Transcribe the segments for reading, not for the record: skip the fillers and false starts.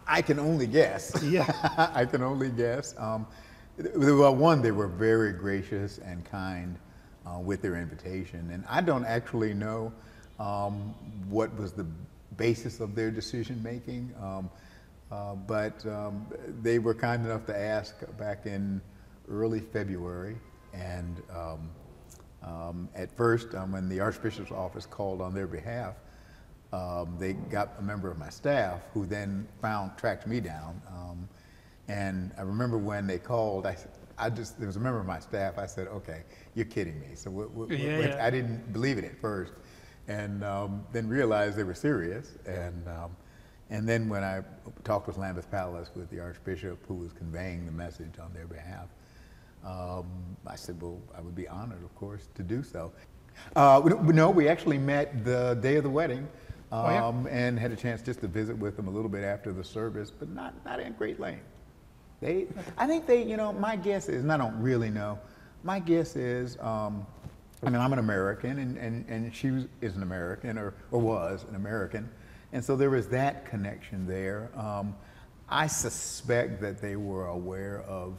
I can only guess. Yeah. I can only guess. Well, one, they were very gracious and kind with their invitation, and I don't actually know what was the basis of their decision making, but they were kind enough to ask back in early February, and at first, when the Archbishop's office called on their behalf, they got a member of my staff who then tracked me down. And I remember when they called, there was a member of my staff, I said, okay, you're kidding me. So I didn't believe it at first, and then realized they were serious. And then when I talked with Lambeth Palace with the Archbishop who was conveying the message on their behalf, I said, well, I would be honored, of course, to do so. No, we actually met the day of the wedding. And had a chance just to visit with them a little bit after the service, but not in great length. I think they, my guess is, and I don't really know, my guess is, I'm an American, and she is an American, or was an American, and so there was that connection there. I suspect that they were aware of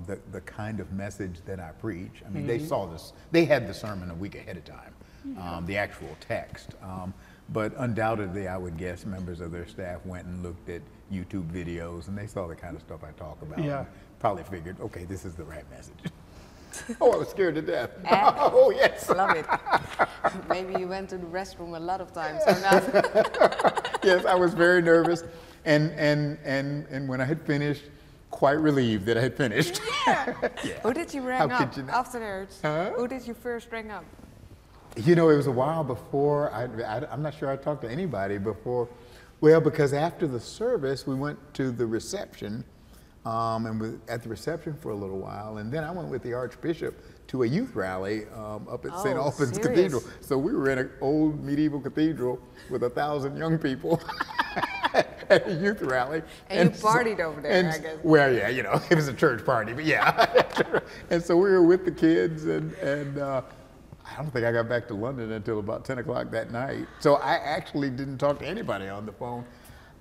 the kind of message that I preach. I mean, they saw this, they had the sermon a week ahead of time, the actual text. But undoubtedly, I would guess members of their staff went and looked at YouTube videos, and they saw the kind of stuff I talk about. Yeah. And probably figured, okay, this is the right message. Oh, I was scared to death. Oh, yes. Love it. Maybe you went to the restroom a lot of times, or not? Yes, I was very nervous, and when I had finished, quite relieved that I had finished. Yeah. Yeah. Who did you ring up afterwards? Huh? Who did you first ring up? It was a while before, I'm not sure I talked to anybody before. Well, because after the service, we went to the reception, and was at the reception for a little while, and then I went with the Archbishop to a youth rally up at St. Albans Cathedral. So we were in an old medieval cathedral with 1,000 young people at a youth rally. And you partied over there, I guess. Well, yeah, it was a church party, but yeah. And so we were with the kids, and I don't think I got back to London until about 10 o'clock that night. So I actually didn't talk to anybody on the phone.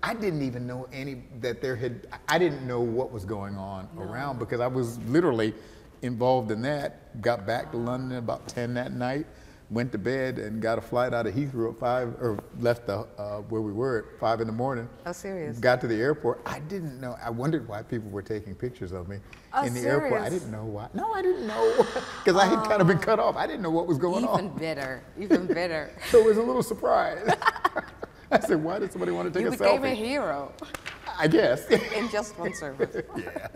I didn't even know I didn't know what was going on around, because I was literally involved in that. Got back to London about 10 that night, went to bed, and got a flight out of Heathrow at 5, or left where we were at 5 in the morning. Oh, serious? Got to the airport. I didn't know. I wondered why people were taking pictures of me in the airport. I didn't know why. No, I didn't know, because I had kind of been cut off. I didn't know what was going on. Even better. So it was a little surprise. I said, why did somebody want to take a selfie? You became a hero. I guess. In just one service. Yeah.